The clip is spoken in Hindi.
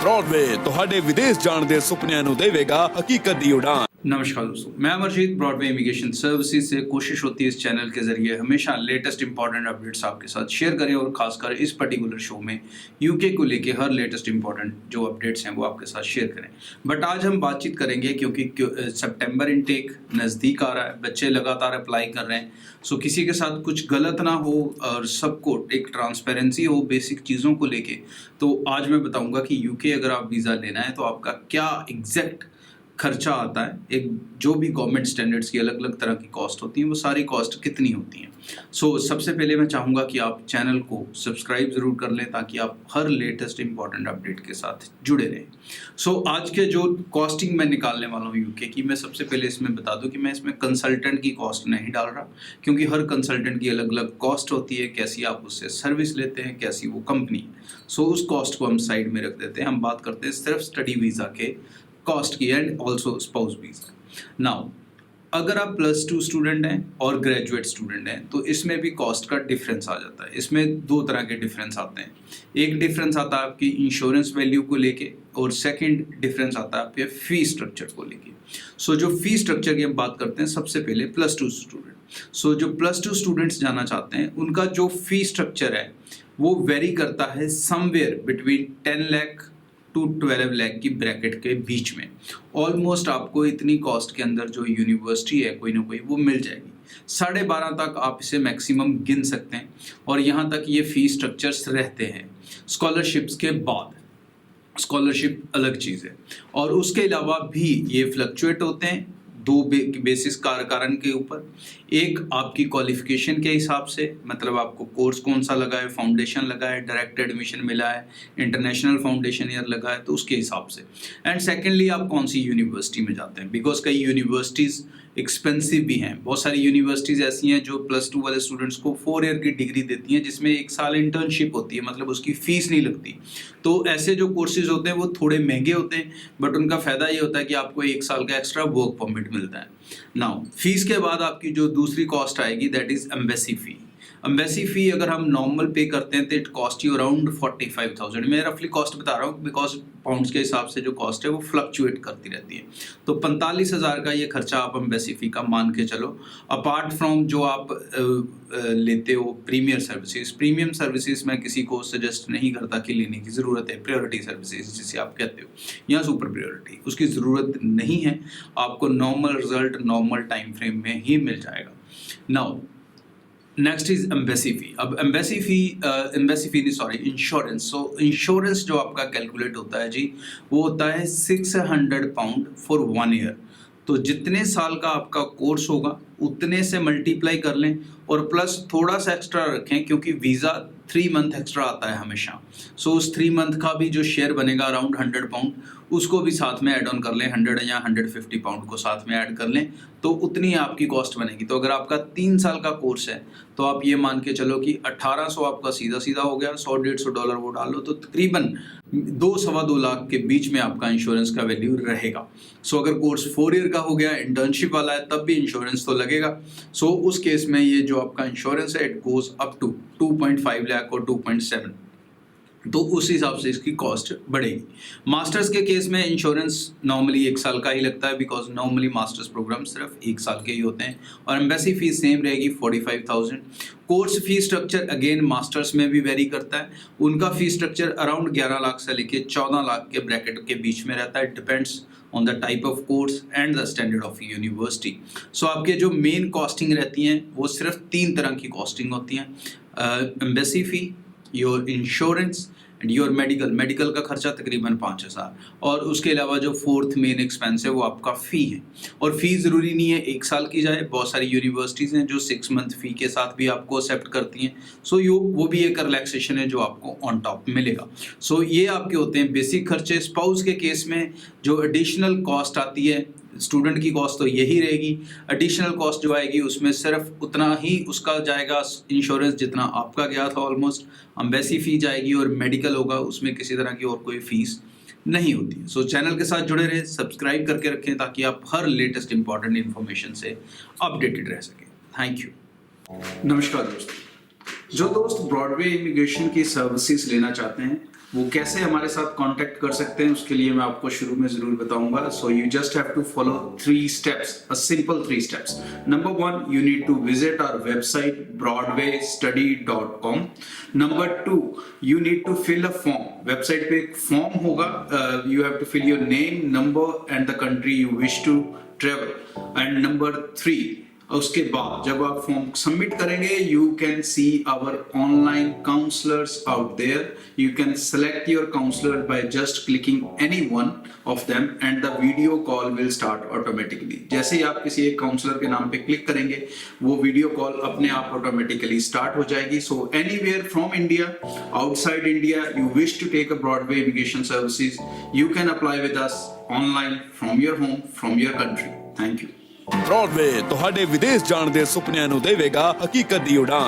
ब्रॉडवे ਤੁਹਾਡੇ ਵਿਦੇਸ਼ ਜਾਣ ਦੇ ਸੁਪਨਿਆਂ ਨੂੰ ਦੇਵੇਗਾ ਹਕੀਕਤ ਦੀ ਉਡਾਨ। नमस्कार दोस्तों, मैं अमरजीत ब्रॉडवे इमिग्रेशन सर्विसेज से कोशिश होती है इस चैनल के जरिए हमेशा लेटेस्ट इंपॉर्टेंट अपडेट्स आपके साथ शेयर करें और खासकर इस पर्टिकुलर शो में यूके को लेके हर लेटेस्ट इंपॉर्टेंट जो अपडेट्स हैं वो आपके साथ शेयर करें। बट आज हम बातचीत करेंगे क्योंकि सितंबर इनटेक नज़दीक आ रहा है, बच्चे लगातार अप्लाई कर रहे हैं, सो किसी के साथ कुछ गलत ना हो और सबको एक ट्रांसपेरेंसी हो बेसिक चीज़ों को लेके। तो आज मैं बताऊंगा कि यूके अगर आप वीज़ा लेना है तो आपका क्या एग्जैक्ट खर्चा आता है, एक जो भी गवर्नमेंट स्टैंडर्ड्स की अलग अलग तरह की कॉस्ट होती हैं वो सारी कॉस्ट कितनी होती हैं। सो सबसे पहले मैं चाहूँगा कि आप चैनल को सब्सक्राइब ज़रूर कर लें ताकि आप हर लेटेस्ट इंपॉर्टेंट अपडेट के साथ जुड़े रहें। सो आज के जो कॉस्टिंग मैं निकालने वाला हूँ यूके की, मैं सबसे पहले इसमें बता दूँ कि मैं इसमें कंसल्टेंट की कॉस्ट नहीं डाल रहा क्योंकि हर कंसल्टेंट की अलग अलग कॉस्ट होती है, कैसी आप उससे सर्विस लेते हैं, कैसी वो कंपनी है। सो उस कॉस्ट को हम साइड में रख देते हैं, हम बात करते हैं सिर्फ स्टडी वीज़ा के कॉस्ट की and also spouse visa. Now अगर आप +2 स्टूडेंट हैं और ग्रेजुएट स्टूडेंट हैं तो इसमें भी कॉस्ट का डिफरेंस आ जाता है। इसमें दो तरह के डिफरेंस आते हैं, एक डिफरेंस आता है आपकी इंश्योरेंस वैल्यू को लेके और सेकंड डिफरेंस आता है आपके फी स्ट्रक्चर को लेके। सो जो फी स्ट्रक्चर की हम बात करते हैं, सबसे पहले +2 स्टूडेंट। सो जो +2 स्टूडेंट्स जाना चाहते हैं उनका जो फी स्ट्रक्चर है वो वेरी करता है somewhere between 10 lakh to 12 lakh की ब्रैकेट के बीच में। ऑलमोस्ट आपको इतनी कॉस्ट के अंदर जो यूनिवर्सिटी है कोई ना कोई वो मिल जाएगी। 12.5 तक आप इसे मैक्सिमम गिन सकते हैं और यहाँ तक ये फी स्ट्रक्चर्स रहते हैं। स्कॉलरशिप्स के बाद स्कॉलरशिप अलग चीज़ है और उसके अलावा भी ये फ्लक्चुएट होते हैं दो बेसिस कारण के ऊपर। एक आपकी क्वालिफिकेशन के हिसाब से, मतलब आपको कोर्स कौन सा लगा है, फाउंडेशन लगा है, डायरेक्ट एडमिशन मिला है, इंटरनेशनल फाउंडेशन ईयर लगा है, तो उसके हिसाब से। एंड सेकेंडली आप कौन सी यूनिवर्सिटी में जाते हैं, बिकॉज कई यूनिवर्सिटीज़ एक्सपेंसिव भी हैं। बहुत सारी यूनिवर्सिटीज़ ऐसी हैं जो +2 वाले स्टूडेंट्स को 4 ईयर की डिग्री देती हैं जिसमें 1 साल इंटर्नशिप होती है, मतलब उसकी फ़ीस नहीं लगती। तो ऐसे जो कोर्सेज होते हैं वो थोड़े महंगे होते हैं बट उनका फ़ायदा ये होता है कि आपको 1 साल का एक्स्ट्रा वर्क परमिट मिलता है। नाउ फीस के बाद आपकी जो दूसरी कॉस्ट आएगी that is embassy fee. Embassy fee अगर हम नॉर्मल पे करते हैं तो इट कॉस्ट यू अराउंड 45,000। मैं रफली कॉस्ट बता रहा हूँ बिकॉज पाउंड्स के हिसाब से जो कॉस्ट है वो फ्लक्चुएट करती रहती है। तो 45,000 का ये खर्चा आप एम्बेसी फ़ी का मान के चलो। अपार्ट फ्रॉम जो आप लेते हो प्रीमियर सर्विसेज, प्रीमियम सर्विसेज मैं किसी को सजेस्ट नहीं करता कि लेने की ज़रूरत है। प्रायोरिटी सर्विसेज जिसे आप कहते हो या सुपर प्रायोरिटी, उसकी ज़रूरत नहीं है। आपको normal result normal time frame में ही मिल जाएगा। नाउ नेक्स्ट इज एम्बेसी फ़ी। अब एम्बेसी फ़ी नहीं सॉरी इंश्योरेंस। सो इंश्योरेंस जो आपका कैलकुलेट होता है जी वो होता है 600 पाउंड फॉर 1 ईयर। तो जितने साल का आपका कोर्स होगा उतने से मल्टीप्लाई कर लें और प्लस थोड़ा सा एक्स्ट्रा रखें क्योंकि वीज़ा 3 मंथ एक्स्ट्रा आता है हमेशा। सो उस 3 मंथ का भी जो शेयर बनेगा अराउंड 100 पाउंड उसको भी साथ में ऐड ऑन कर लें, 100 या 150 पाउंड को साथ में ऐड कर लें तो उतनी आपकी कॉस्ट बनेगी। तो अगर आपका 3 साल का कोर्स है तो आप ये मान के चलो कि 1800 आपका सीधा हो गया, $100-150 वो डाल लो तो तकरीबन 2-2.25 लाख के बीच में आपका इंश्योरेंस का वैल्यू रहेगा। सो अगर कोर्स 4 ईयर का हो गया, इंटर्नशिप वाला है, तब भी इंश्योरेंस तो लगेगा। सो उस केस में ये जो आपका इंश्योरेंस है it goes up to 2.5 lakh और 2.7, तो उस हिसाब से इसकी कॉस्ट बढ़ेगी। मास्टर्स के केस में इंश्योरेंस नॉर्मली 1 साल का ही लगता है बिकॉज नॉर्मली मास्टर्स प्रोग्राम सिर्फ 1 साल के ही होते हैं और एम्बेसी फीस सेम रहेगी 45,000। Course fee structure again masters में भी वेरी करता है, उनका फी स्ट्रक्चर अराउंड 11 लाख से लेके 14 लाख के ब्रैकेट के बीच में रहता है, depends on the type of course and the standard of university. So आपके जो मेन कॉस्टिंग रहती हैं वो सिर्फ 3 तरह की कॉस्टिंग होती हैं, embassy fee, your insurance and your medical का खर्चा तकरीबन 5,000 और उसके अलावा जो 4th मेन एक्सपेंस है वो आपका फ़ी है। और फ़ी ज़रूरी नहीं है 1 साल की जाए, बहुत सारी यूनिवर्सिटीज़ हैं जो 6 मंथ फ़ी के साथ भी आपको एक्सेप्ट करती हैं। सो वो भी एक रिलैक्सेशन है जो आपको ऑन टॉप मिलेगा। सो ये आपके होते हैं बेसिक खर्चे। स्पाउस के केस में जो एडिशनल कॉस्ट आती है, स्टूडेंट की कॉस्ट तो यही रहेगी, एडिशनल कॉस्ट जो आएगी उसमें सिर्फ उतना ही उसका जाएगा इंश्योरेंस जितना आपका गया था ऑलमोस्ट, एम्बेसी फ़ी जाएगी और मेडिकल होगा, उसमें किसी तरह की और कोई फीस नहीं होती है। सो चैनल के साथ जुड़े रहे, सब्सक्राइब करके रखें ताकि आप हर लेटेस्ट इंपॉर्टेंट इन्फॉर्मेशन से अपडेटेड रह सकें। Thank you. नमस्कार दोस्तों, जो दोस्त ब्रॉडवे इमिग्रेशन की सर्विसेज लेना चाहते हैं वो कैसे हमारे साथ कांटेक्ट कर सकते हैं उसके लिए मैं आपको शुरू में जरूर बताऊंगा. So you just have to follow 3 steps, a simple 3 steps. Number 1, you need to visit our website broadwaystudy.com. Number 2, you need to fill a form. Website पे एक फॉर्म होगा. You have to fill your name, number and the country you wish to travel. And number 3, उसके बाद जब आप फॉर्म सबमिट करेंगे you can see our online counsellors out there. You can select your counsellor by just clicking any one of them and the video call will start automatically. जैसे ही आप किसी एक काउंसलर के नाम पे क्लिक करेंगे वो वीडियो कॉल अपने आप ऑटोमेटिकली स्टार्ट हो जाएगी. So anywhere from India, outside India, you wish to take a Broadway immigration services, you can apply with us online from your home, from your country. Thank you. Broadway ਤੁਹਾਡੇ ਵਿਦੇਸ਼ ਜਾਣ ਦੇ ਸੁਪਨਿਆਂ ਨੂੰ ਦੇਵੇਗਾ ਹਕੀਕਤ ਦੀ ਉਡਾਨ.